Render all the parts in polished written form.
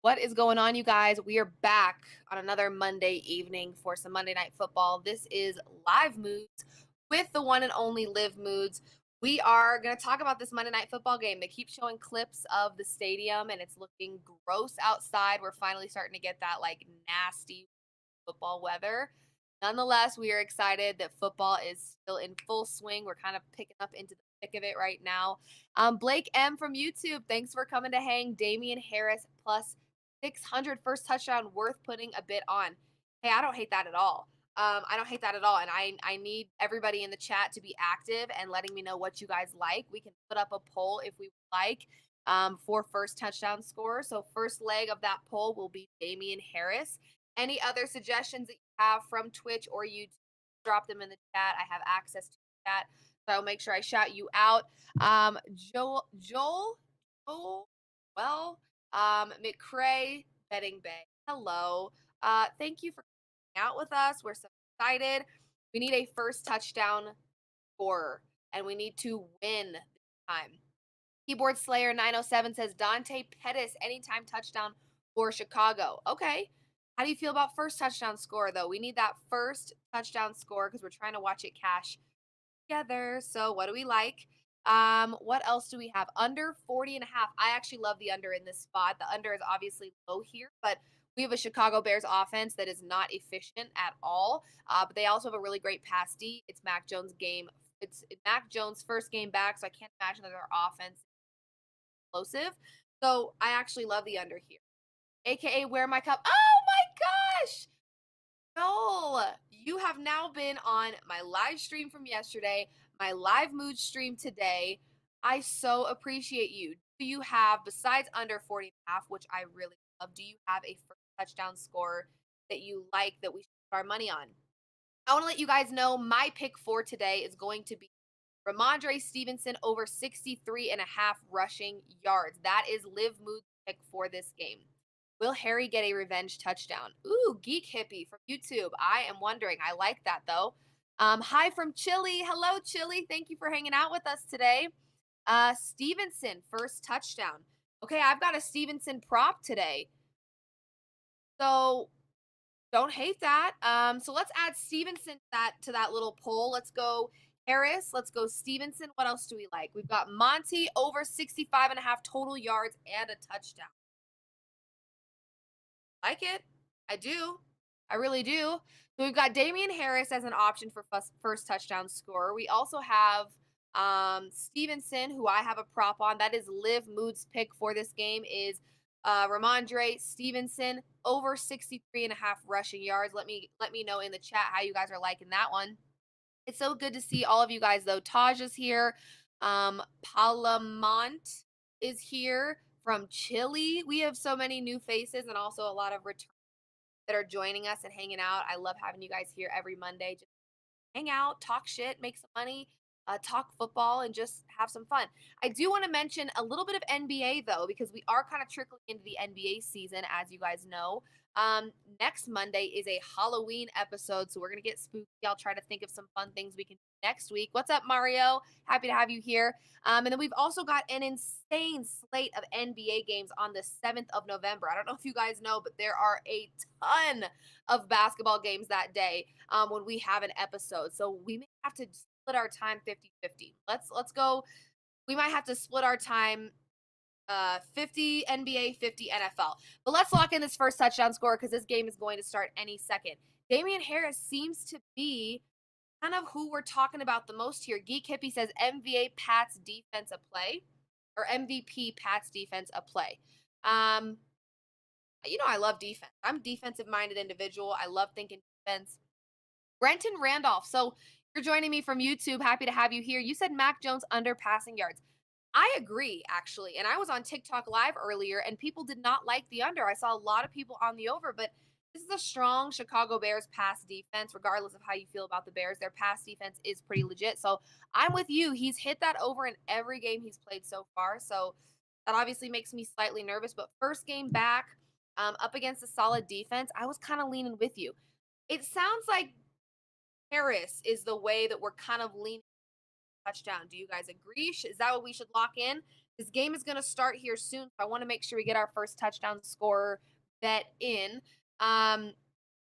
What is going on, you guys? We are back on another Monday evening for some Monday Night Football. This is Live Moods with the one and only Liv Moods. We are going to talk about this Monday Night Football game. They keep showing clips of the stadium, and it's looking gross outside. We're finally starting to get that nasty football weather. Nonetheless, we are excited that football is still in full swing. We're kind of picking up into the thick of it right now. Blake M from YouTube, thanks for coming to hang. Damian Harris plus 600 first touchdown, worth putting a bit on. Hey, I don't hate that at all. I don't hate that at all. And I need everybody in the chat to be active and letting me know what you guys like. We can put up a poll if we like for first touchdown score. So first leg of that poll will be Damian Harris. Any other suggestions that you have from Twitch or YouTube, drop them in the chat. I have access to that, so I'll make sure I shout you out. Joel, McCray, Betting Bay. Hello. Thank you for coming out with us. We're so excited. We need a first touchdown scorer, and we need to win this time. Keyboard Slayer 907 says Dante Pettis anytime touchdown for Chicago. Okay. How do you feel about first touchdown score, though? We need that first touchdown score because we're trying to watch it cash together. So what do we like? What else do we have? Under 40.5. I actually love the under in this spot. The under is obviously low here, but we have a Chicago Bears offense that is not efficient at all. But they also have a really great pass D. It's Mac Jones' game. It's Mac Jones' first game back, so I can't imagine that their offense is explosive. So I actually love the under here. AKA Wear My Cup. Oh my gosh! Joel, you have now been on my live stream from yesterday, my live mood stream today. I so appreciate you. Do you have, besides under 40.5, which I really love, do you have a first touchdown score that you like that we should put our money on? I want to let you guys know my pick for today is going to be Ramondre Stevenson over 63.5 rushing yards. That is Liv Mood's pick for this game. Will Harry get a revenge touchdown? Ooh, Geek Hippie from YouTube. I am wondering. I like that though. Hi from Chili. Hello, Chili. Thank you for hanging out with us today. Stevenson, first touchdown. Okay, I've got a Stevenson prop today. So don't hate that. So let's add Stevenson to that little poll. Let's go Harris. Let's go Stevenson. What else do we like? We've got Monty over 65.5 total yards and a touchdown. Like it. I do. I really do. So we've got Damian Harris as an option for first touchdown scorer. We also have Stevenson, who I have a prop on. That is Liv Mood's pick for this game is Ramondre Stevenson over 63.5 rushing yards. Let me know in the chat how you guys are liking that one. It's so good to see all of you guys though. Taj is here. Palamont is here from Chile. We have so many new faces and also a lot of returns that are joining us and hanging out. I love having you guys here every Monday. Just hang out, talk shit, make some money, talk football, and just have some fun. I do want to mention a little bit of NBA though, because we are kind of trickling into the NBA season, as you guys know. Next Monday is a Halloween episode, so we're gonna get spooky. I'll try to think of some fun things we can do next week. What's up, Mario? Happy to have you here. And then we've also got an insane slate of NBA games on the 7th of November. I don't know if you guys know, but there are a ton of basketball games that day when we have an episode. So we may have to split our time 50-50. Let's go. We might have to split our time 50 NBA, 50 NFL. But let's lock in this first touchdown score because this game is going to start any second. Damian Harris seems to be kind of who we're talking about the most here. Geek Hippie says MVA Pats defense a play, or MVP Pats defense a play. I love defense. I'm a defensive minded individual. I love thinking defense. Brenton Randolph. So you're joining me from YouTube. Happy to have you here. You said Mac Jones under passing yards. I agree, actually. And I was on TikTok live earlier and people did not like the under. I saw a lot of people on the over, but this is a strong Chicago Bears pass defense, regardless of how you feel about the Bears. Their pass defense is pretty legit. So I'm with you. He's hit that over in every game he's played so far. So that obviously makes me slightly nervous. But first game back, up against a solid defense, I was kind of leaning with you. It sounds like Harris is the way that we're kind of leaning touchdown. Do you guys agree? Is that what we should lock in? This game is going to start here soon. So I want to make sure we get our first touchdown scorer bet in. Um,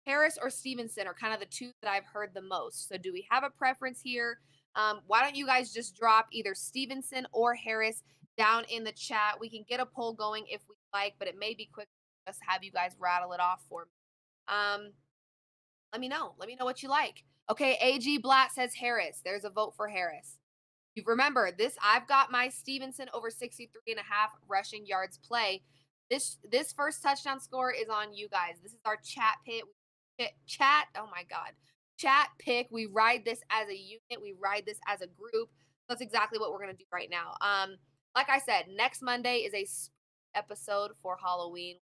Harris or Stevenson are kind of the two that I've heard the most. So do we have a preference here? Why don't you guys just drop either Stevenson or Harris down in the chat? We can get a poll going if we like, but it may be quick to just have you guys rattle it off for me. Let me know. Let me know what you like. Okay, AG Blatt says Harris. There's a vote for Harris. You remember this, I've got my Stevenson over 63.5 rushing yards play. This first touchdown score is on you guys. This is our chat pick. Chat, oh my God. Chat pick. We ride this as a unit. We ride this as a group. That's exactly what we're gonna do right now. Like I said, next Monday is a episode for Halloween.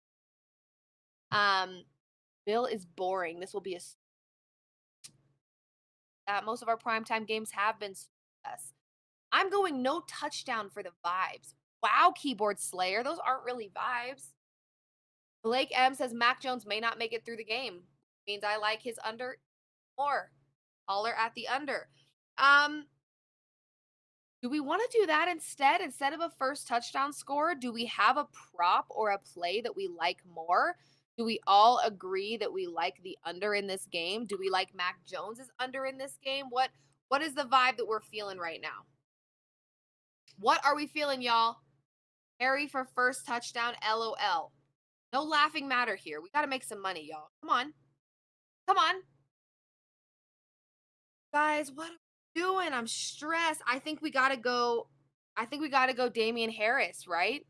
Bill is boring. This will be most of our primetime games have been us. I'm going no touchdown for the vibes. Wow, Keyboard Slayer. Those aren't really vibes. Blake M says Mac Jones may not make it through the game. Means I like his under more. Holler at the under. Do we want to do that instead? Instead of a first touchdown score, do we have a prop or a play that we like more? Do we all agree that we like the under in this game? Do we like Mac Jones's under in this game? What is the vibe that we're feeling right now? What are we feeling, y'all? Harry for first touchdown, LOL. No laughing matter here. We got to make some money, y'all. Come on. Come on. Guys, what are we doing? I'm stressed. I think we got to go Damian Harris, right?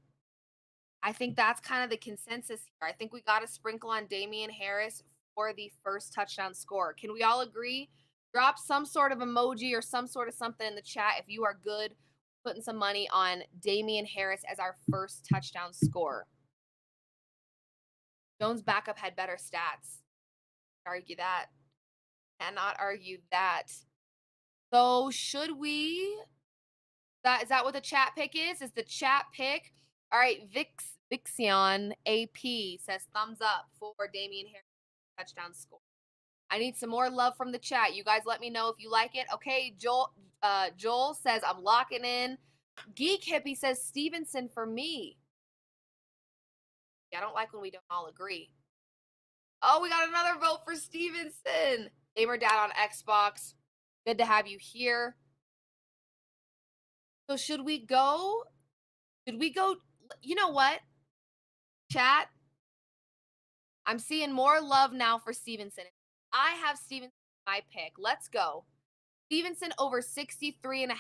I think that's kind of the consensus here. I think we got to sprinkle on Damian Harris for the first touchdown score. Can we all agree? Drop some sort of emoji or some sort of something in the chat if you are good putting some money on Damian Harris as our first touchdown score. Jones' backup had better stats. Argue that. Cannot argue that. So should we? Is that what the chat pick is? Is the chat pick? All right, Vixion AP says thumbs up for Damian Harris touchdown score. I need some more love from the chat. You guys let me know if you like it. Okay, Joel says I'm locking in. Geek Hippie says Stevenson for me. Yeah, I don't like when we don't all agree. Oh, we got another vote for Stevenson. Gamer Dad on Xbox. Good to have you here. So should we go? You know what? Chat. I'm seeing more love now for Stevenson. I have Stevenson my pick. Let's go. Stevenson over 63.5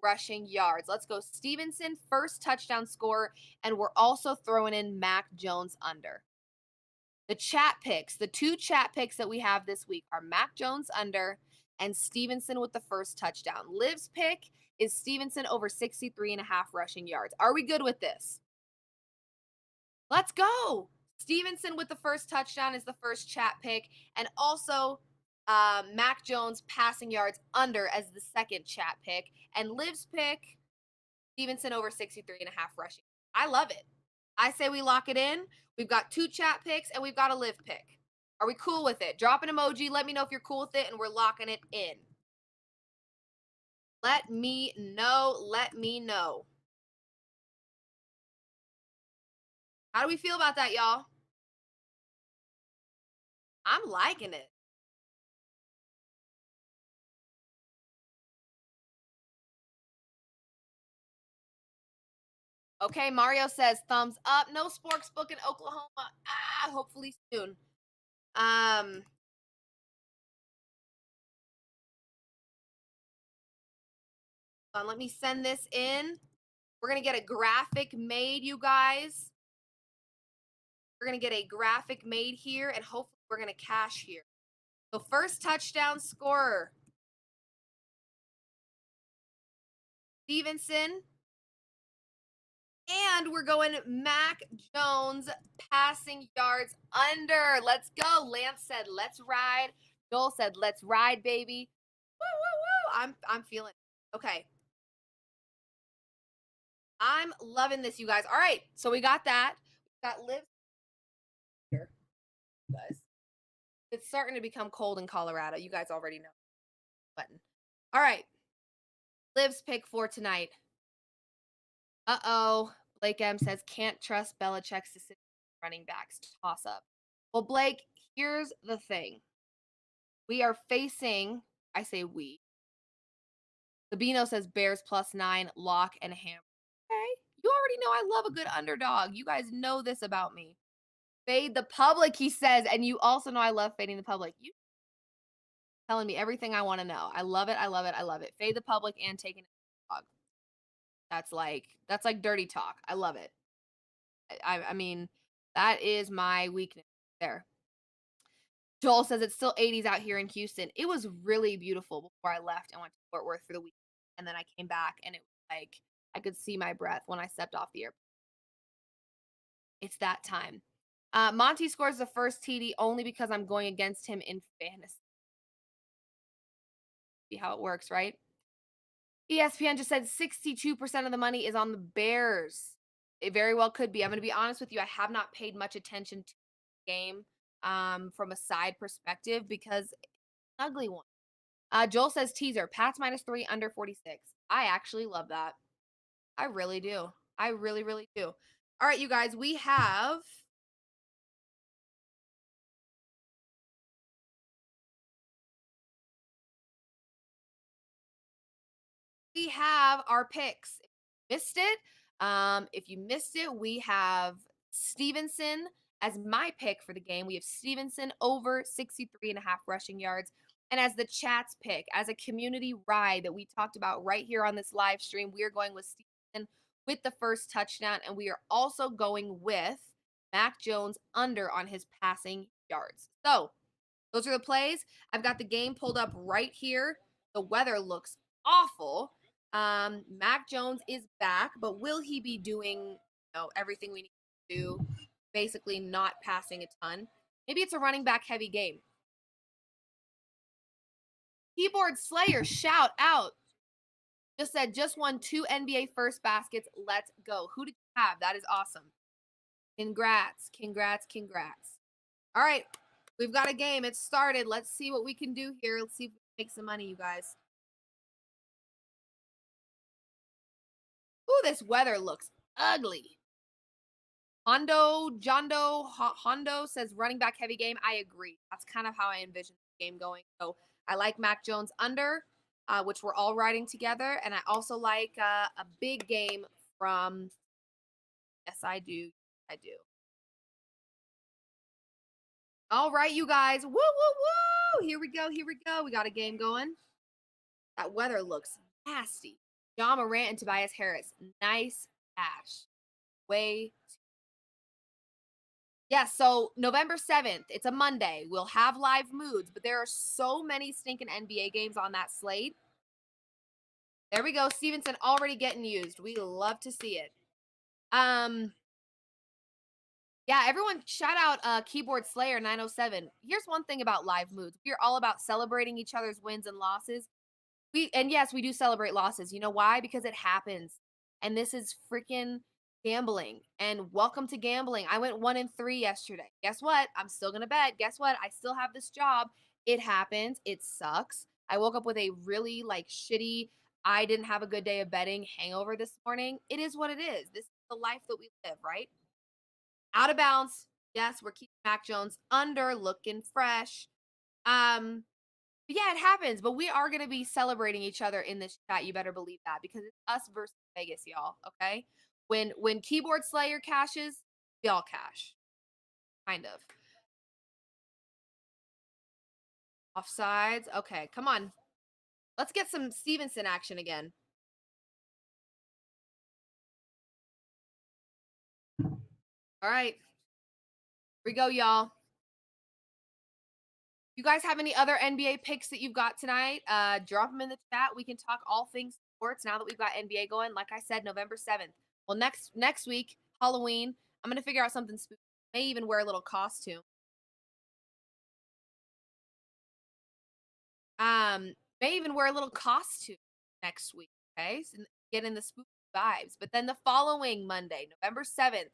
rushing yards. Let's go Stevenson first touchdown score, and we're also throwing in Mac Jones under. The chat picks, the two chat picks that we have this week are Mac Jones under and Stevenson with the first touchdown. Liv's pick is Stevenson over 63.5 rushing yards. Are we good with this? Let's go. Stevenson with the first touchdown is the first chat pick, and also Mac Jones passing yards under as the second chat pick, and Liv's pick, Stevenson over 63.5 rushing. I love it. I say we lock it in. We've got two chat picks and we've got a Liv pick. Are we cool with it? Drop an emoji. Let me know if you're cool with it, and we're locking it in. Let me know. Let me know. How do we feel about that, y'all? I'm liking it. Okay, Mario says thumbs up. No sportsbook in Oklahoma. Hopefully soon. Let me send this in. We're gonna get a graphic made, you guys. We're gonna get a graphic made here, and hopefully we're gonna cash here. So first touchdown scorer, Stevenson. And we're going Mac Jones passing yards under. Let's go. Lance said, let's ride. Joel said, let's ride, baby. Woo, woo, woo. I'm feeling it. Okay. I'm loving this, you guys. All right. So we got that. We got Liv here, guys. It's starting to become cold in Colorado. You guys already know. Button. All right. Liv's pick for tonight. Uh-oh. Blake M says, can't trust Belichick's decision running backs. Toss up. Well, Blake, here's the thing. We are facing, I say we. Sabino says Bears +9, lock and hammer. Okay. You already know I love a good underdog. You guys know this about me. Fade the public, he says, and you also know I love fading the public. You telling me everything I want to know. I love it. I love it. I love it. Fade the public and taking a dog. That's like dirty talk. I love it. I mean, that is my weakness there. Joel says it's still 80s out here in Houston. It was really beautiful before I left and went to Fort Worth for the week. And then I came back and it was like I could see my breath when I stepped off the airplane. It's that time. Monty scores the first TD only because I'm going against him in fantasy. See how it works, right? ESPN just said 62% of the money is on the Bears. It very well could be. I'm going to be honest with you. I have not paid much attention to the game from a side perspective because it's an ugly one. Joel says teaser, Pats -3, under 46. I actually love that. I really do. I really, really do. All right, you guys, we have our picks. If you missed it, we have Stevenson as my pick for the game. We have Stevenson over 63.5 rushing yards. And as the chat's pick, as a community ride that we talked about right here on this live stream, we are going with Stevenson with the first touchdown. And we are also going with Mac Jones under on his passing yards. So those are the plays. I've got the game pulled up right here. The weather looks awful. Mac Jones is back, but will he be doing everything we need to do? Basically, not passing a ton. Maybe it's a running back heavy game. Keyboard Slayer, shout out. Just said, just won 2 NBA first baskets. Let's go. Who did you have? That is awesome. Congrats, congrats, congrats. All right, we've got a game. It started. Let's see what we can do here. Let's see if we can make some money, you guys. Ooh, this weather looks ugly. Hondo says running back heavy game. I agree. That's kind of how I envision the game going. So I like Mac Jones under, which we're all riding together. And I also like a big game from, yes, I do. I do. All right, you guys. Woo, woo, woo. Here we go. Here we go. We got a game going. That weather looks nasty. John Morant and Tobias Harris. Nice cash. Way. Yeah, so November 7th, it's a Monday. We'll have live moods, but there are so many stinking NBA games on that slate. There we go. Stevenson already getting used. We love to see it. Yeah, everyone shout out Keyboard Slayer 907. Here's one thing about live moods. We're all about celebrating each other's wins and losses. Yes, we do celebrate losses. You know why? Because it happens. And this is freaking gambling. And welcome to gambling. I went 1-3 yesterday. Guess what? I'm still gonna bet. Guess what? I still have this job. It happens. It sucks. I woke up with a really shitty, I didn't have a good day of betting hangover this morning. It is what it is. This is the life that we live, right? Out of bounds. Yes, we're keeping Mac Jones under, looking fresh. Yeah, it happens, but we are going to be celebrating each other in this chat. You better believe that because it's us versus Vegas, y'all. Okay, when Keyboard Slayer cashes, we all cash, kind of. Offsides. Okay, come on. Let's get some Stevenson action again. All right, here we go, y'all. You guys have any other NBA picks that you've got tonight? Drop them in the chat. We can talk all things sports now that we've got NBA going. Like I said, November 7th. Well, next week, Halloween, I'm gonna figure out something spooky. May even wear a little costume. May even wear a little costume next week. Okay, so get in the spooky vibes. But then the following Monday, November 7th,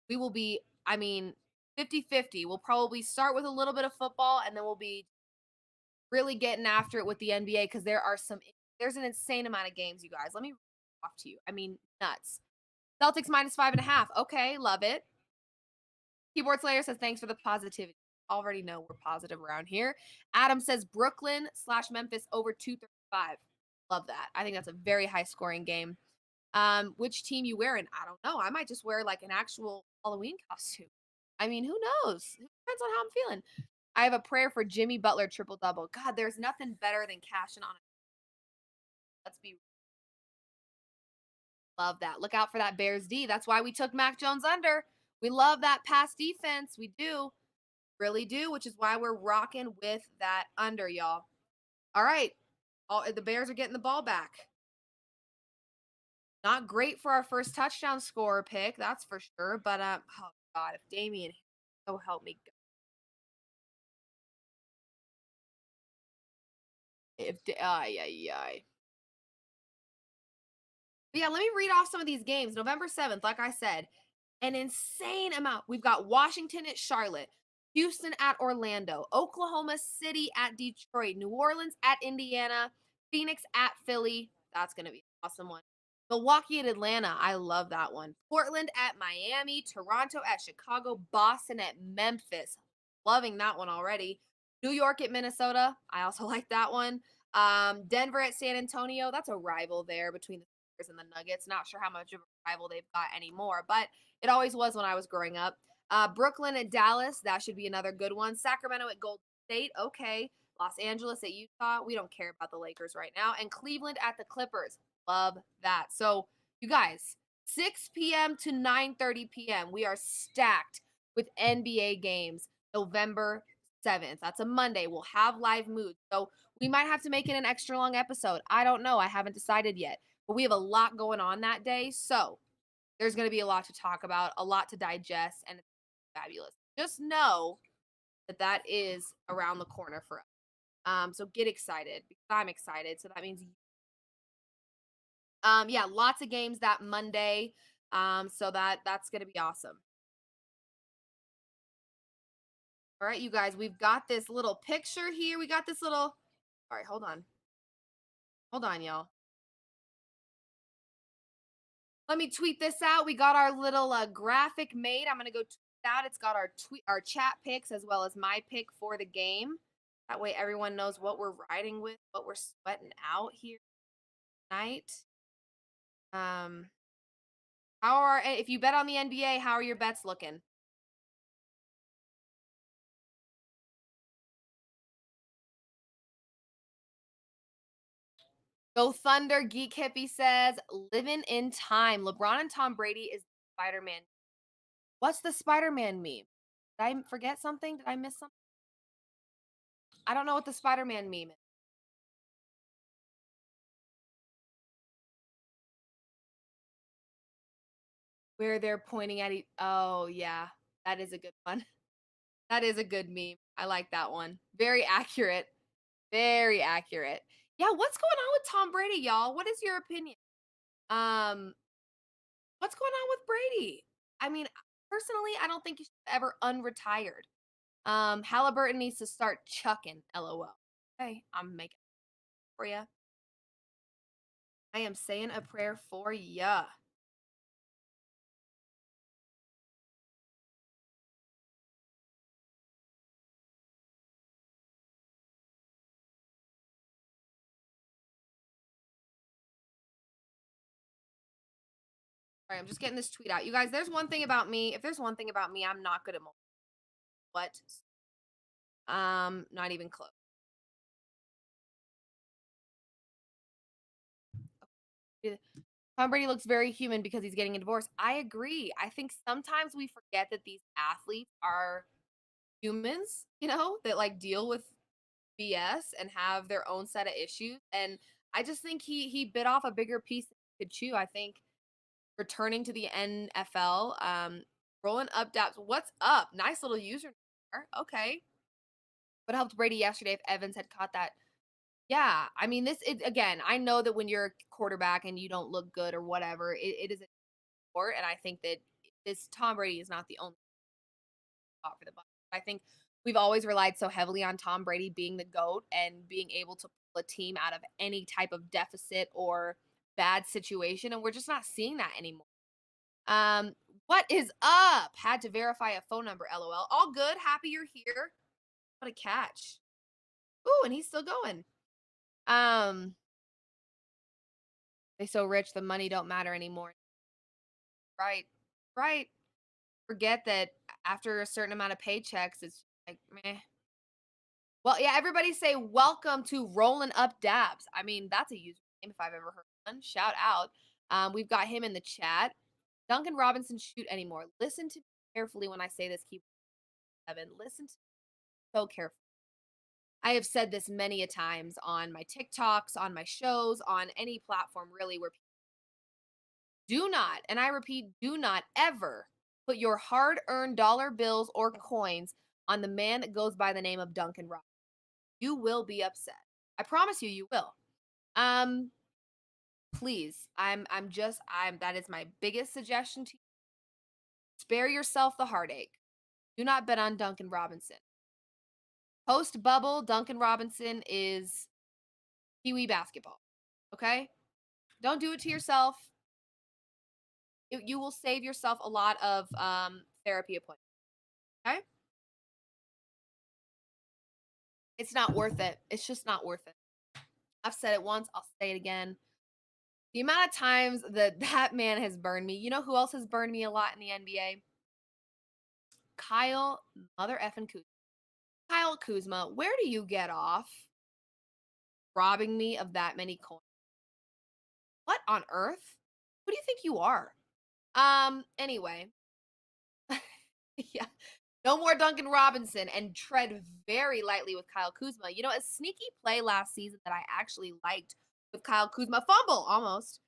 we will be, 50-50. We'll probably start with a little bit of football and then we'll be really getting after it with the NBA because there's an insane amount of games, you guys. Let me talk to you. Nuts. Celtics -5.5. Okay, love it. Keyboard Slayer says thanks for the positivity. Already know we're positive around here. Adam says Brooklyn slash Memphis over 235. Love that. I think that's a very high scoring game. Which team you wearing? I don't know. I might just wear like an actual Halloween costume. I mean, who knows? It depends on how I'm feeling. I have a prayer for Jimmy Butler triple double. God, there's nothing better than cashing on it. Let's be love that. Look out for that Bears D. That's why we took Mac Jones under. We love that pass defense. We do. Really do, which is why we're rocking with that under, y'all. All right. The Bears are getting the ball back. Not great for our first touchdown scorer pick, that's for sure. But oh God, if Damian, oh help me, if ay ay ay. But yeah, let me read off some of these games. November 7th, like I said, an insane amount. We've got Washington at Charlotte, Houston at Orlando, Oklahoma City at Detroit, New Orleans at Indiana, Phoenix at Philly. That's going to be an awesome one. Milwaukee at Atlanta. I love that one. Portland at Miami, Toronto at Chicago, Boston at Memphis. Loving that one already. New York at Minnesota. I also like that one. Denver at San Antonio. That's a rival there between the and the Nuggets. Not sure how much of a rival they've got anymore, but it always was when I was growing up. Brooklyn at Dallas. That should be another good one. Sacramento at Golden State. Okay. Los Angeles at Utah. We don't care about the Lakers right now. And Cleveland at the Clippers. Love that. So, you guys, 6 p.m. to 9:30 p.m. We are stacked with NBA games. November 7th. That's a Monday. We'll have live moods. So, we might have to make it an extra long episode. I don't know. I haven't decided yet. But we have a lot going on that day. So, there's going to be a lot to talk about, a lot to digest, and it's fabulous. Just know that that is around the corner for us. So get excited because I'm excited. So that means yeah, lots of games that Monday. So that's gonna be awesome. All right, you guys, we've got this little picture here. We got this little. All right, hold on, y'all. Let me tweet this out. We got our little graphic made. I'm gonna go tweet it out. It's got our chat picks as well as my pick for the game. That way, everyone knows what we're riding with, what we're sweating out here tonight. Um, if you bet on the NBA, how are your bets looking? Go Thunder, Geek Hippie says, living in time. LeBron and Tom Brady is Spider Man. What's the Spider Man meme? Did I forget something? Did I miss something? I don't know what the Spider Man meme is. Where they're pointing at each. Oh, yeah. That is a good one. That is a good meme. I like that one. Very accurate. Very accurate. Yeah, what's going on with Tom Brady, y'all? What is your opinion? Um, what's going on with Brady? I mean, personally, I don't think he should ever unretired. Halliburton needs to start chucking. LOL. Okay, I'm making it for ya. I am saying a prayer for ya. All right, I'm just getting this tweet out. You guys, there's one thing about me. If there's one thing about me, I'm not good at what? Not even close. Tom Brady looks very human because he's getting a divorce. I agree. I think sometimes we forget that these athletes are humans, that like deal with BS and have their own set of issues. And I just think he bit off a bigger piece than he could chew. I think returning to the NFL, rolling up daps. What's up? Nice little user. Okay. What helped Brady yesterday if Evans had caught that? Yeah, I mean, again, I know that when you're a quarterback and you don't look good or whatever, it is a sport. And I think that this Tom Brady is not the only spot for the Bucs. I think we've always relied so heavily on Tom Brady being the GOAT and being able to pull a team out of any type of deficit or bad situation. And we're just not seeing that anymore. Um, what is up? Had to verify a phone number, lol. All good. Happy you're here. What a catch. Ooh, and he's still going. They so rich the money don't matter anymore. Right. Right. Forget that after a certain amount of paychecks, it's like meh. Well, yeah, everybody say welcome to Rolling Up Dabs. I mean, that's a username if I've ever heard one. Shout out. We've got him in the chat. Duncan Robinson shoot anymore. Listen to me carefully when I say this. Keep seven. Listen to me so carefully. I have said this many a times on my TikToks, on my shows, on any platform really where do not, and I repeat, do not ever put your hard-earned dollar bills or coins on the man that goes by the name of Duncan Robinson. You will be upset. I promise you, you will. Um, please, I'm that is my biggest suggestion to you. Spare yourself the heartache. Do not bet on Duncan Robinson. Post bubble, Duncan Robinson is Kiwi basketball. Okay? Don't do it to yourself. You will save yourself a lot of therapy appointments. Okay? It's not worth it. It's just not worth it. I've said it once, I'll say it again. The amount of times that that man has burned me. You know who else has burned me a lot in the NBA? Kyle mother effing Kuzma. Kyle Kuzma, where do you get off robbing me of that many coins? What on earth? Who do you think you are? Anyway. Yeah. No more Duncan Robinson and tread very lightly with Kyle Kuzma. You know, a sneaky play last season that I actually liked with Kyle Kuzma, fumble almost.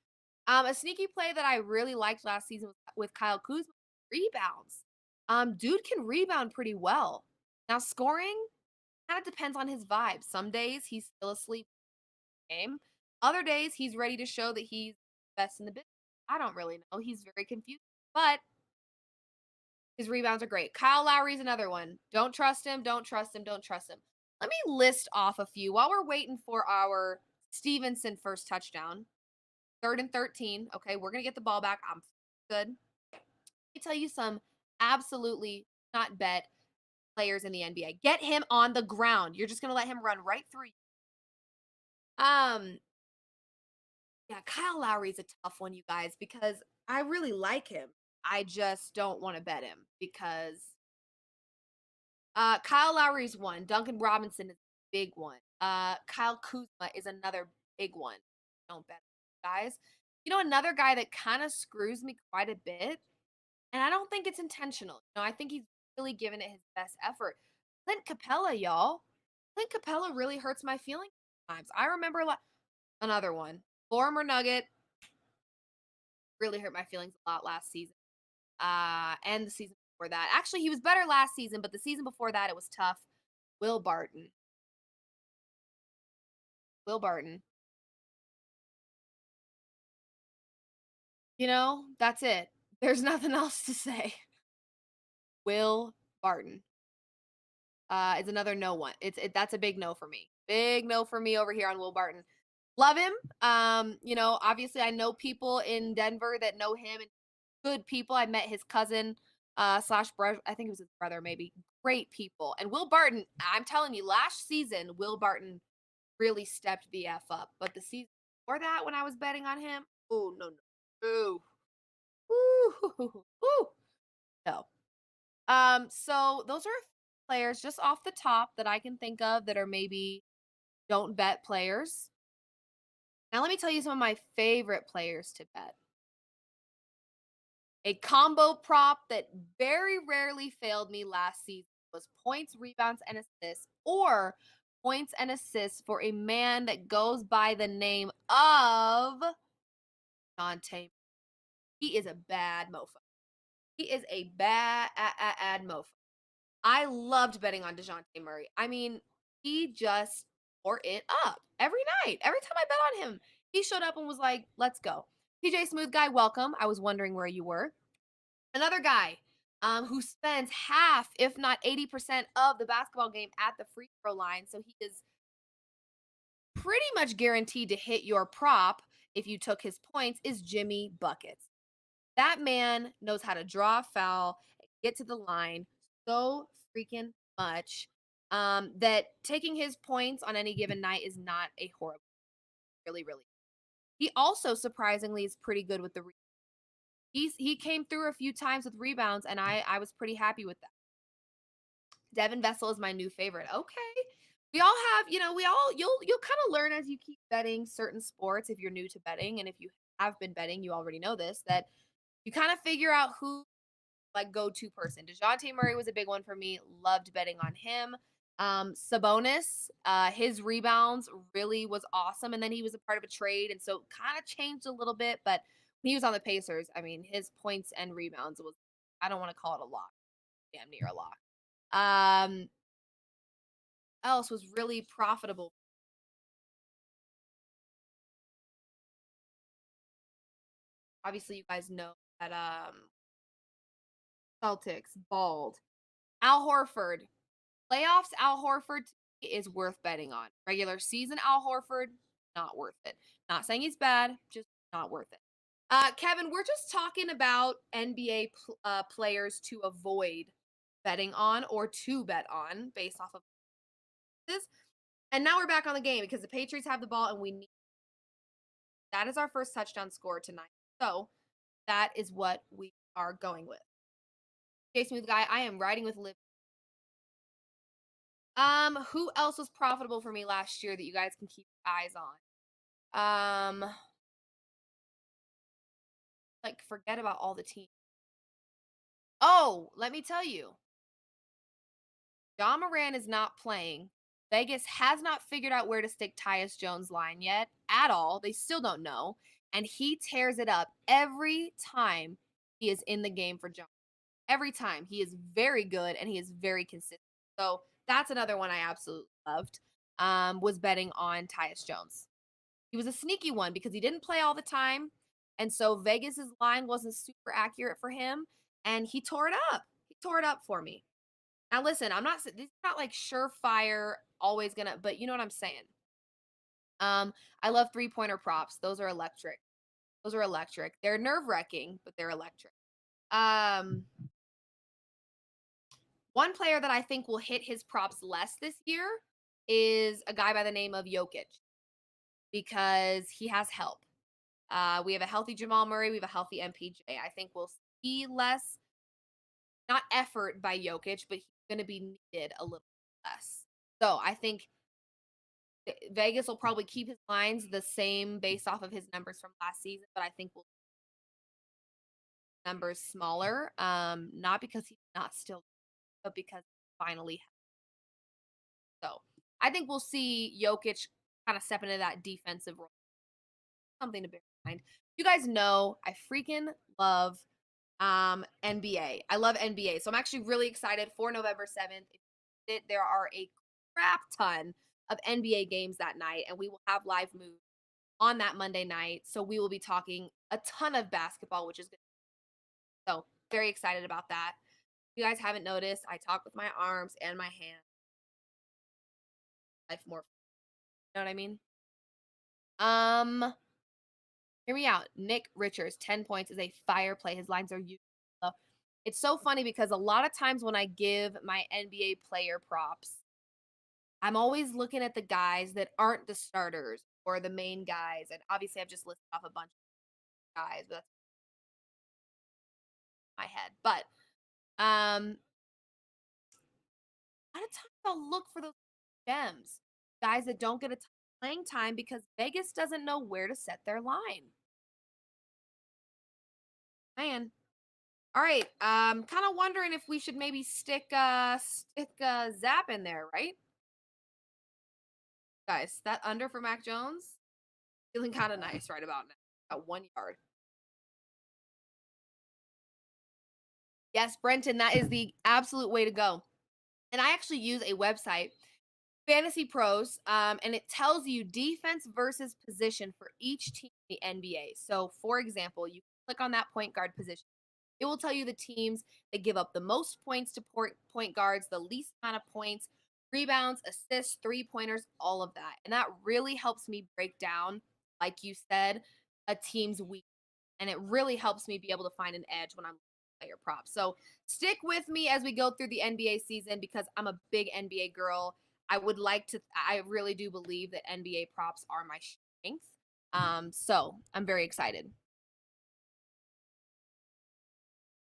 A sneaky play that I really liked last season with Kyle Kuzma, rebounds. Dude can rebound pretty well. Now scoring kind of depends on his vibe. Some days he's still asleep in the game. Other days he's ready to show that he's best in the business. I don't really know. He's very confused, but his rebounds are great. Kyle Lowry's another one. Don't trust him. Don't trust him. Don't trust him. Let me list off a few while we're waiting for our Stevenson first touchdown. 3rd and 13. Okay, we're going to get the ball back. I'm good. Let me tell you some absolutely not bet players in the NBA. Get him on the ground. You're just going to let him run right through you. Yeah, Kyle Lowry's a tough one, you guys, because I really like him. I just don't want to bet him because Kyle Lowry's one. Duncan Robinson is a big one. Kyle Kuzma is another big one. Don't bet, guys. You know, another guy that kind of screws me quite a bit, and I don't think it's intentional. You know, I think he's really given it his best effort. Clint Capella, y'all. Clint Capella really hurts my feelings sometimes. I remember another one. Former Nugget really hurt my feelings a lot last season. And the season before that. Actually, he was better last season, but the season before that, it was tough. Will Barton. Will Barton. You know, that's it. There's nothing else to say. Will Barton is another no one. That's a big no for me. Big no for me over here on Will Barton. Love him. You know, obviously I know people in Denver that know him and good people. I met his cousin slash brother. I think it was his brother, maybe. Great people. And Will Barton, I'm telling you, last season Will Barton really stepped the F up. But the season before that, when I was betting on him, oh no, no. Ooh, ooh, no. So those are players just off the top that I can think of that are maybe don't bet players. Now let me tell you some of my favorite players to bet. A combo prop that very rarely failed me last season was points, rebounds, and assists, or points and assists for a man that goes by the name of Dante. He is a bad mofo. He is a bad mofo. I loved betting on DeJounte Murray. I mean, he just tore it up every night. Every time I bet on him, he showed up and was like, let's go. TJ Smooth Guy, welcome. I was wondering where you were. Another guy who spends half, if not 80% of the basketball game at the free throw line. So he is pretty much guaranteed to hit your prop if you took his points is Jimmy Buckets. That man knows how to draw a foul, get to the line so freaking much that taking his points on any given night is not a horrible, really, really. He also surprisingly is pretty good with the he came through a few times with rebounds, and I was pretty happy with that. Devin Vessel is my new favorite. Okay. We all have, we all you'll kind of learn as you keep betting certain sports if you're new to betting, and if you have been betting, you already know this, that you kind of figure out who like go-to person. DeJounte Murray was a big one for me. Loved betting on him. Sabonis, his rebounds really was awesome, and then he was a part of a trade, and so kind of changed a little bit. But when he was on the Pacers, I mean, his points and rebounds was, I don't want to call it a lock, damn near a lock. Else was really profitable. Obviously, you guys know that Celtics bald. Al Horford, playoffs. Al Horford is worth betting on. Regular season Al Horford, not worth it. Not saying he's bad, just not worth it. Kevin, we're just talking about NBA players to avoid betting on or to bet on based off of this. And now we're back on the game because the Patriots have the ball and we need that is our first touchdown score tonight. So that is what we are going with. Okay, smooth guy. I am riding with Liv. Who else was profitable for me last year that you guys can keep eyes on? Like forget about all the teams. Oh, let me tell you. John Moran is not playing. Vegas has not figured out where to stick Tyus Jones' line yet at all. They still don't know. And he tears it up every time he is in the game for Jones. Every time. He is very good and he is very consistent. So that's another one I absolutely loved. Was betting on Tyus Jones. He was a sneaky one because he didn't play all the time. And so Vegas's line wasn't super accurate for him. And he tore it up. He tore it up for me. Now listen, this is not like surefire, always gonna, but you know what I'm saying. I love 3-pointer props. Those are electric. Those are electric. They're nerve-wracking, but they're electric. Um, One player that I think will hit his props less this year is a guy by the name of Jokic because he has help. We have a healthy Jamal Murray. We have a healthy MPJ. I think we'll see less, not effort by Jokic, but he's going to be needed a little less. So I think Vegas will probably keep his lines the same based off of his numbers from last season, but I think we'll numbers smaller. Not because he's not still, but because finally. So I think we'll see Jokic kind of step into that defensive role. Something to bear in mind. You guys know I freaking love NBA. I love NBA. So I'm actually really excited for November 7th. There are a crap ton of NBA games that night, and we will have live moves on that Monday night. So we will be talking a ton of basketball, which is good. So very excited about that. If you guys haven't noticed, I talk with my arms and my hands. Life more. You know what I mean? Hear me out. Nick Richards, 10 points is a fire play. His lines are usually low. It's so funny because a lot of times when I give my NBA player props, I'm always looking at the guys that aren't the starters or the main guys. And obviously, I've just listed off a bunch of guys, but that's my head. But a lot of times I'll look for those gems, guys that don't get a ton of playing time because Vegas doesn't know where to set their line. Man. All right. Kind of wondering if we should maybe stick Zap in there, right? Guys, that under for Mac Jones feeling kind of nice right about now. About 1 yard. Yes, Brenton, that is the absolute way to go. And I actually use a website, Fantasy Pros, and it tells you defense versus position for each team in the NBA. So, for example, you click on that point guard position. It will tell you the teams that give up the most points to point guards, the least amount of points, rebounds, assists, 3-pointers, all of that. And that really helps me break down, like you said, a team's weak. and it really helps me be able to find an edge when I'm player props. So stick with me as we go through the NBA season because I'm a big NBA girl. I really do believe that NBA props are my strength. So I'm very excited.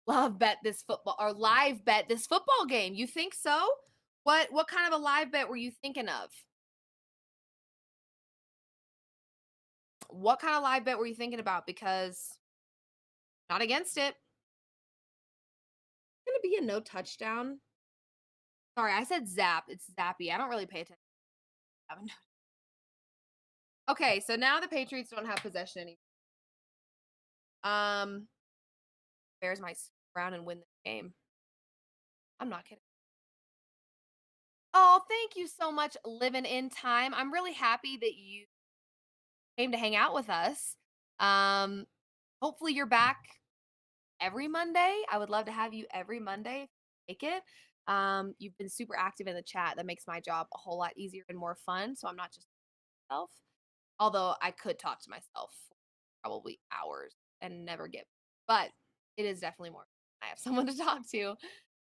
Love bet this football or live bet this football game. You think so? What kind of a live bet were you thinking of? What kind of live bet were you thinking about? Because not against it. It's gonna be a no touchdown. Sorry, I said zap. It's zappy. I don't really pay attention. Okay, so now the Patriots don't have possession anymore. Bears might round and win the game. I'm not kidding. Oh, thank you so much, Living in Time. I'm really happy that you came to hang out with us. Um, hopefully you're back every Monday. I would love to have you every Monday if you make it. You've been super active in the chat. That makes my job a whole lot easier and more fun. So I'm not just myself. Although I could talk to myself for probably hours and never get, but it is definitely more. I have someone to talk to.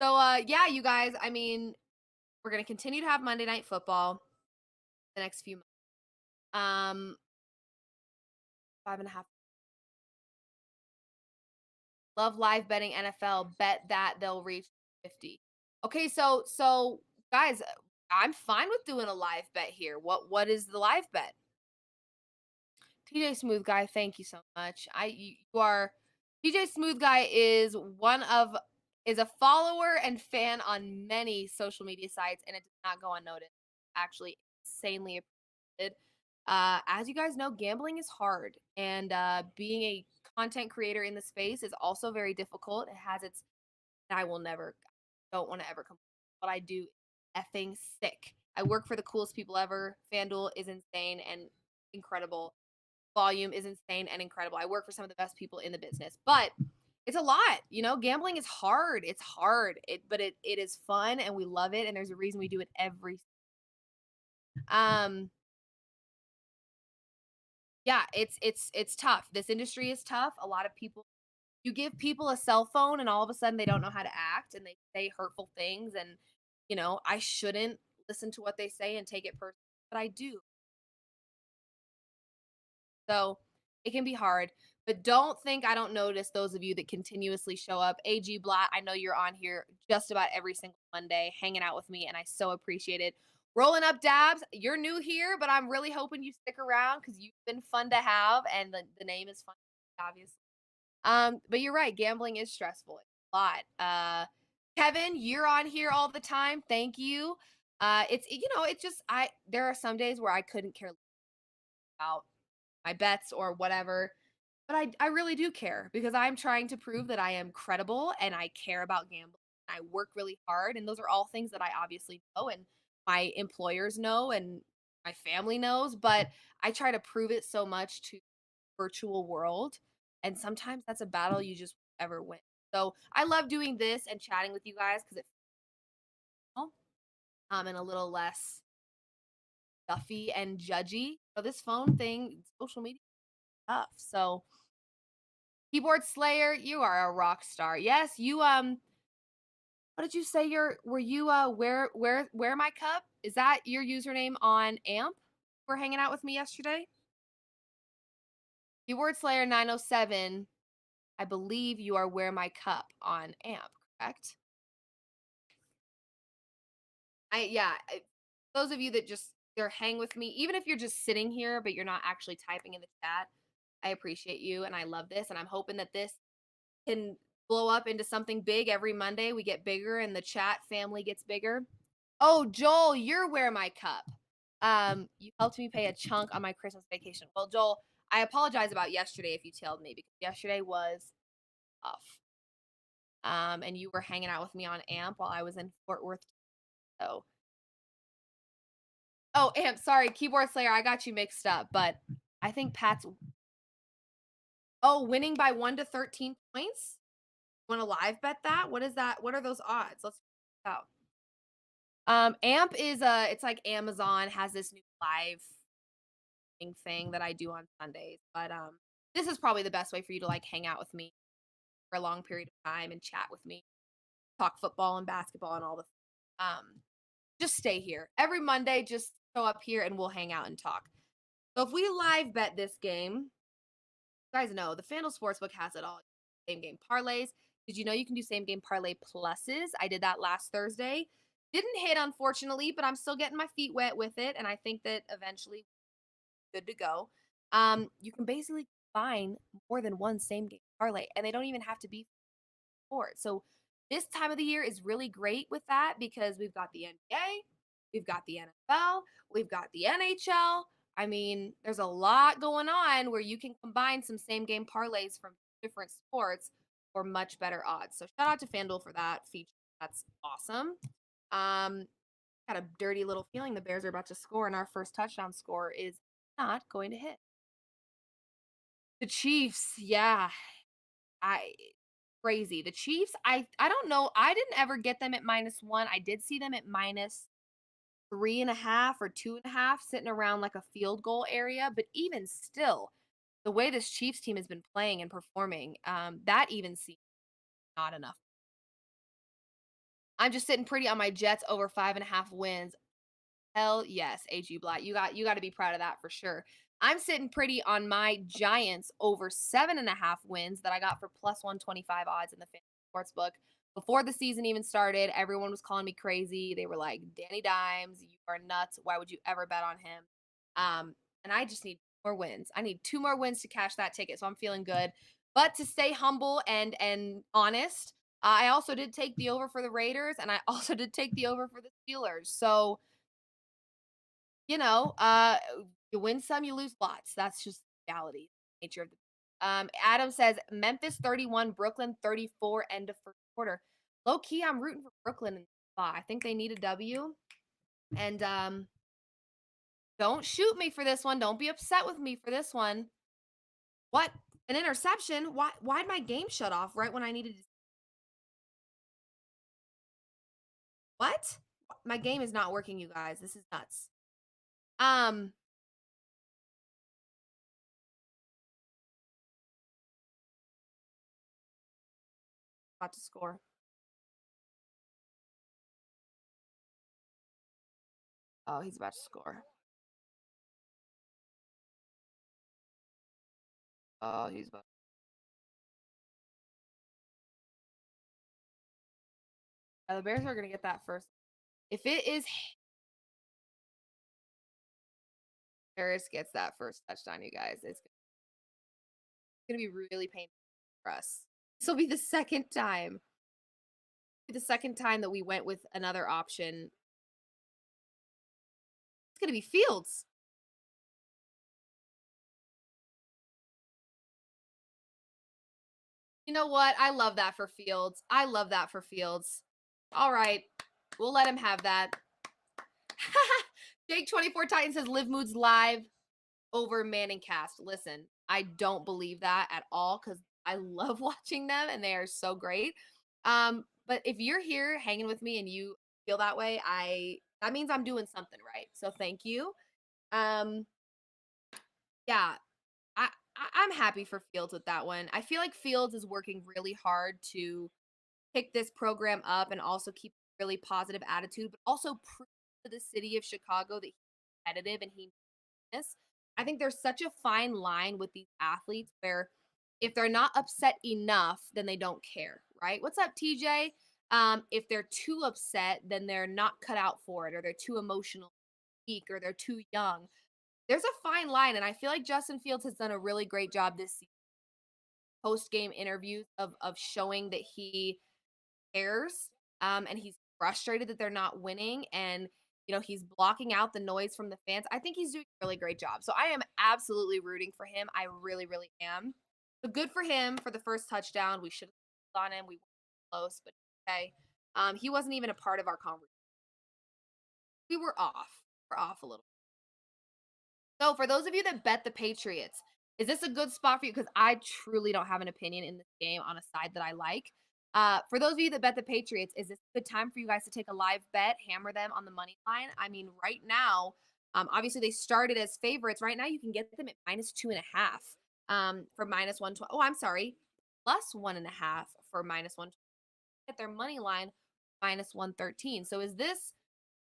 So yeah, you guys, I mean, we're gonna continue to have Monday Night Football the next few months. 5.5. Love live betting NFL. Bet that they'll reach 50. Okay, so guys, I'm fine with doing a live bet here. What is the live bet? TJ Smooth Guy, thank you so much. You are TJ Smooth Guy is a follower and fan on many social media sites, and it does not go unnoticed. Actually, insanely appreciated. As you guys know, gambling is hard, and being a content creator in the space is also very difficult. It has its. I will never, don't want to ever complain. What I do, effing sick. I work for the coolest people ever. FanDuel is insane and incredible. Volume is insane and incredible. I work for some of the best people in the business, but it's a lot. Gambling is hard. It's hard. But it is fun and we love it. And there's a reason we do it every. Um, yeah, it's tough. This industry is tough. A lot of people, you give people a cell phone and all of a sudden they don't know how to act and they say hurtful things. And I shouldn't listen to what they say and take it personally, but I do. So it can be hard, but don't think I don't notice those of you that continuously show up. AG Blatt, I know you're on here just about every single Monday hanging out with me, and I so appreciate it. Rolling Up Dabs, you're new here, but I'm really hoping you stick around because you've been fun to have, and the name is fun, obviously. But you're right, gambling is stressful. It's a lot. Kevin, you're on here all the time. Thank you. It's just there are some days where I couldn't care about my bets or whatever. But I really do care because I'm trying to prove that I am credible and I care about gambling. I work really hard. And those are all things that I obviously know and my employers know and my family knows. But I try to prove it so much to the virtual world. And sometimes that's a battle you just ever win. So I love doing this and chatting with you guys because it's and a little less stuffy and judgy. So this phone thing, social media stuff. So Keyboard Slayer, you are a rock star. Yes, you what did you say were you where my cup? Is that your username on AMP? We're hanging out with me yesterday? Keyboard Slayer 907. I believe you are where my cup on AMP, correct? Those of you that just they're hang with me, even if you're just sitting here but you're not actually typing in the chat, I appreciate you and I love this and I'm hoping that this can blow up into something big every Monday. We get bigger and the chat family gets bigger. Oh, Joel, you're where my cup. You helped me pay a chunk on my Christmas vacation. Well, Joel, I apologize about yesterday if you tailed me because yesterday was tough. And you were hanging out with me on AMP while I was in Fort Worth. So, oh, AMP, sorry, Keyboard Slayer, I got you mixed up, but I think Pat's. Oh, winning by 1 to 13 points. Want to live bet that? What is that? What are those odds? Let's check it out. AMP is it's like Amazon has this new live thing that I do on Sundays, but this is probably the best way for you to like hang out with me for a long period of time and chat with me, talk football and basketball and all the just stay here. Every Monday, just show up here and we'll hang out and talk. So if we live bet this game, you guys know the FanDuel Sportsbook has it all. Same game parlays. Did you know you can do same game parlay pluses? I did that last Thursday. Didn't hit, unfortunately, but I'm still getting my feet wet with it. And I think that eventually good to go. You can basically combine more than one same game parlay, and they don't even have to be for it. So this time of the year is really great with that because we've got the NBA, we've got the NFL, we've got the NHL. I mean, there's a lot going on where you can combine some same game parlays from different sports for much better odds. So shout out to FanDuel for that feature. That's awesome. Um, got a dirty little feeling the Bears are about to score, and our first touchdown score is not going to hit. The Chiefs, yeah, I crazy. The Chiefs, I don't know. I didn't ever get them at -1. I did see them at -3.5 or 2.5, sitting around like a field goal area. But even still, the way this Chiefs team has been playing and performing, that even seems not enough. I'm just sitting pretty on my Jets over 5.5 wins. Hell yes, AG Blatt. You got to be proud of that for sure. I'm sitting pretty on my Giants over 7.5 wins that I got for plus 125 odds in the fantasy sports book. Before the season even started, everyone was calling me crazy. They were like, Danny Dimes, you are nuts. Why would you ever bet on him? And I just need more wins. I need 2 more wins to cash that ticket. So I'm feeling good. But to stay humble and honest, I also did take the over for the Raiders, and I also did take the over for the Steelers. So you know, you win some, you lose lots. That's just reality, nature of the. Adam says Memphis 31, Brooklyn 34, end of first quarter. Low key, I'm rooting for Brooklyn in the spot. I think they need a W. And don't shoot me for this one. Don't be upset with me for this one. What? An interception? Why'd my game shut off right when I needed to? What? My game is not working, you guys. This is nuts. Um, about to score. Oh, he's about to score. Oh, he's about. The Bears are gonna get that first. If it is Harris gets that first touchdown, you guys, it's gonna be really painful for us. This will be the second time. The second time that we went with another option. It's gonna be Fields. You know what? I love that for Fields. I love that for Fields. All right. We'll let him have that. Jake 24 Titan says Liv Moods live over Manning cast. Listen, I don't believe that at all because I love watching them and they are so great. But if you're here hanging with me and you feel that way, that means I'm doing something right. So thank you. Um, yeah, I'm happy for Fields with that one. I feel like Fields is working really hard to pick this program up and also keep a really positive attitude, but also prove to the city of Chicago that he's competitive and he this. I think there's such a fine line with these athletes where if they're not upset enough, then they don't care, right? What's up, TJ? If they're too upset, then they're not cut out for it, or they're too emotional, weak, or they're too young. There's a fine line, and I feel like Justin Fields has done a really great job this season, post game interviews of showing that he cares, and he's frustrated that they're not winning, and he's blocking out the noise from the fans. I think he's doing a really great job. So I am absolutely rooting for him. I really, really am. So good for him for the first touchdown. We should have on him. We were close, but okay. He wasn't even a part of our conversation. We were off. We're off a little. So for those of you that bet the Patriots, is this a good spot for you? Because I truly don't have an opinion in this game on a side that I like. For those of you that bet the Patriots, is this a good time for you guys to take a live bet, hammer them on the money line? I mean, right now, obviously they started as favorites. Right now, you can get them at -2.5. for minus 120. Oh, I'm sorry. Plus 1.5 for minus 120. At their money line, minus 113. So is this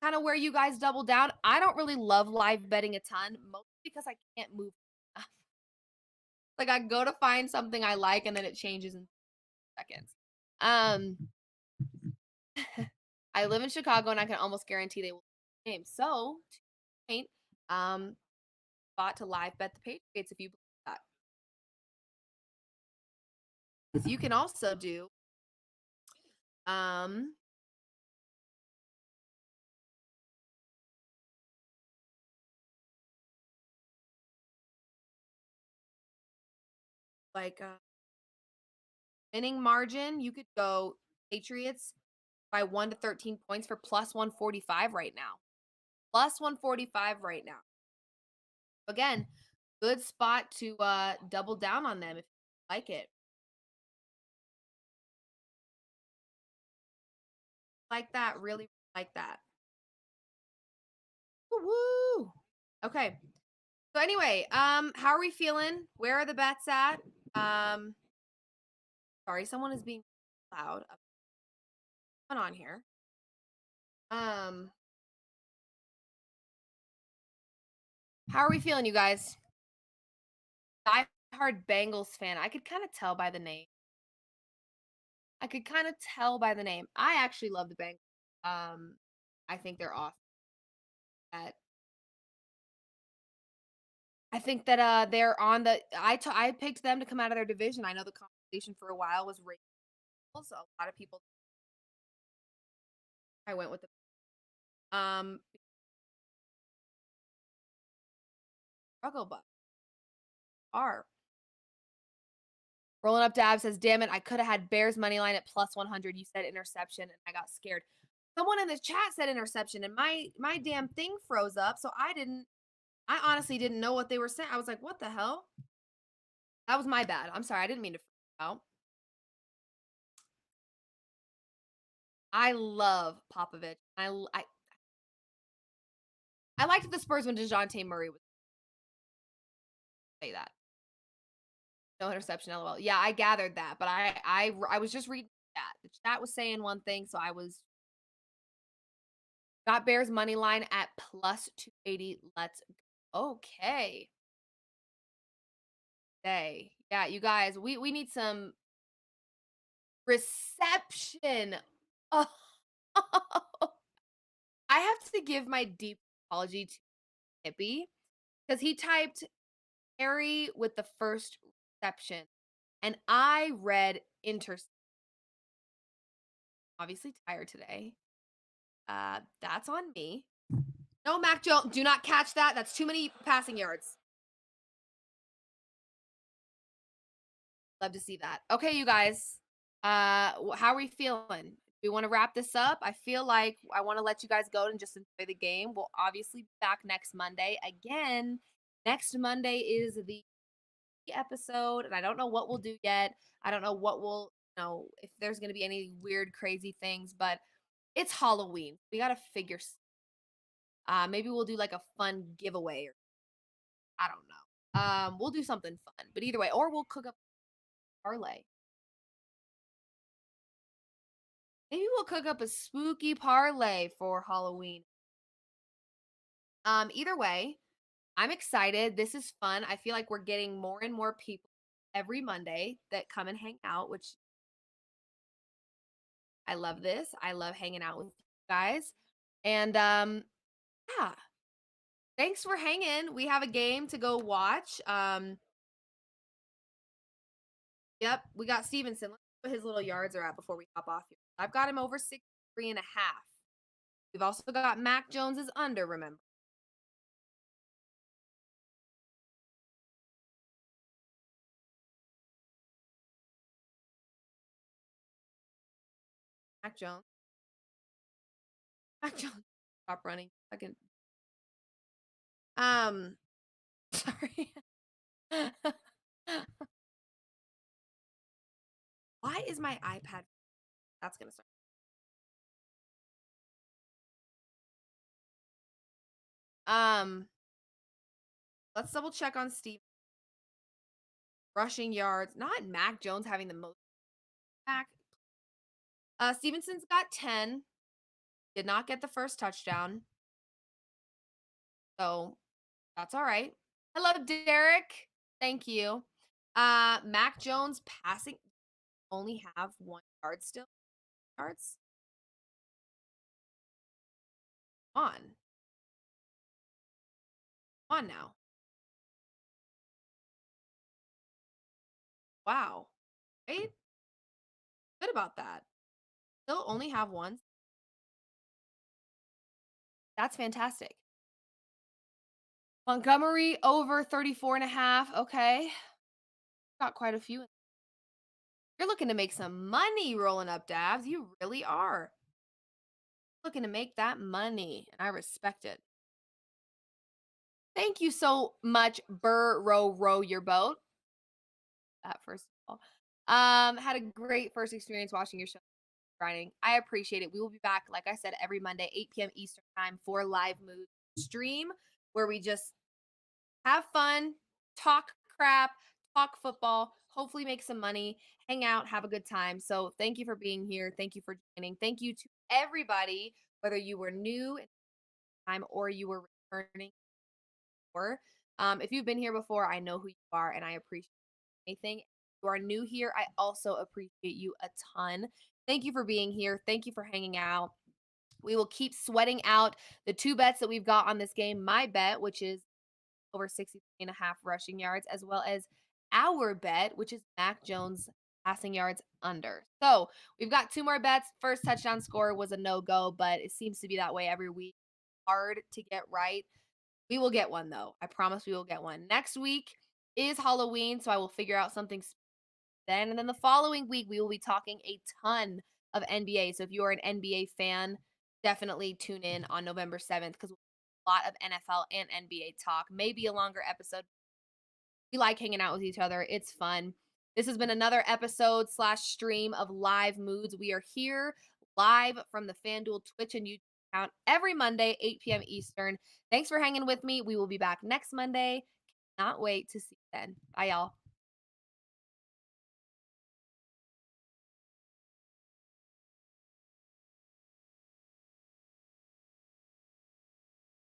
kind of where you guys double down? I don't really love live betting a ton, mostly because I can't move. Like I go to find something I like and then it changes in seconds. Um, I live in Chicago and I can almost guarantee they will win the game. So, to point, bought to live bet the Patriots if you believe that. You can also do um like winning margin. You could go Patriots by 1 to 13 points for plus 145 right now. Plus 145 right now. Again, good spot to double down on them if you like it. Like that, really like that. Woo! Okay. So anyway, how are we feeling? Where are the bets at? Um, sorry, someone is being loud. What's going on here? Um, how are we feeling, you guys? Die-hard Bengals fan. I could kind of tell by the name. I could kind of tell by the name. I actually love the Bengals. I think they're awesome. I think that they're on the. I picked them to come out of their division. I know the conversation for a while was Ravens. So a lot of people. I went with the struggle bus. Are rolling up Dab says, "Damn it! I could have had Bears money line at plus 100. You said interception, and I got scared." Someone in the chat said interception, and my damn thing froze up. So I didn't. I honestly didn't know what they were saying. I was like, "What the hell?" That was my bad. I'm sorry. I didn't mean to freak out. I love Popovich. I liked the Spurs when DeJounte Murray would say that. No interception, LOL. Yeah, I gathered that, but I was just reading that. The chat was saying one thing, so I was got Bears money line at plus 280. Let's go. Okay. Hey. Yeah, you guys, we need some reception. Oh. I have to give my deep apology to Hippie because he typed Harry with the first reception and I read interception. Obviously tired today. That's on me. No, Mac Jones, do not catch that. That's too many passing yards. Love to see that. Okay, you guys. How are we feeling? We want to wrap this up. I feel like I want to let you guys go and just enjoy the game. We'll obviously be back next Monday. Again, next Monday is the episode, and I don't know what we'll do yet. I don't know what we'll, if there's going to be any weird, crazy things, but it's Halloween. We got to figure. Maybe we'll do like a fun giveaway, or I don't know. We'll do something fun, but either way, or we'll cook up a parlay. Maybe we'll cook up a spooky parlay for Halloween. Either way, I'm excited. This is fun. I feel like we're getting more and more people every Monday that come and hang out, which I love this. I love hanging out with you guys. And yeah. Thanks for hanging. We have a game to go watch. Yep, we got Stevenson. Let's see what his little yards are at before we hop off here. I've got him over 63.5. We've also got Mac Jones's under, remember. Mac Jones. Mac Jones. Stop running. Fucking. Sorry. Why is my iPad? That's gonna start. Um, let's double check on Steve. rushing yards. Not Mac Jones having the most. Mac. Stevenson's got 10. Did not get the first touchdown. So that's all right. Hello, Derek. Thank you. Mac Jones passing only have 1 yard still. Yards on. On now. Wow. Right? Good about that. Still only have one. That's fantastic. Montgomery over 34 and a half. Okay. Got quite a few. You're looking to make some money rolling up dabs. You really are. Looking to make that money. And I respect it. Thank you so much, row your boat. That first of all. Had a great first experience watching your show. Grinding. I appreciate it. We will be back, like I said, every Monday, 8 p.m. Eastern time for Live Moods stream, where we just have fun, talk crap, talk football, hopefully make some money, hang out, have a good time. So thank you for being here. Thank you for joining. Thank you to everybody, whether you were new at the time or you were returning. Or if you've been here before, I know who you are, and I appreciate anything. If you are new here, I also appreciate you a ton. Thank you for being here. Thank you for hanging out. We will keep sweating out the 2 bets that we've got on this game. My bet, which is over 63.5 rushing yards, as well as our bet, which is Mac Jones passing yards under. So we've got 2 more bets. First touchdown score was a no-go, but it seems to be that way every week. Hard to get right. We will get one, though. I promise we will get one. Next week is Halloween, so I will figure out something then. And then the following week, we will be talking a ton of NBA. So if you are an NBA fan, definitely tune in on November 7th because a lot of NFL and NBA talk. Maybe a longer episode. We like hanging out with each other. It's fun. This has been another episode / stream of Live Moods. We are here live from the FanDuel Twitch and YouTube account every Monday, 8 p.m. Eastern. Thanks for hanging with me. We will be back next Monday. Cannot wait to see you then. Bye, y'all.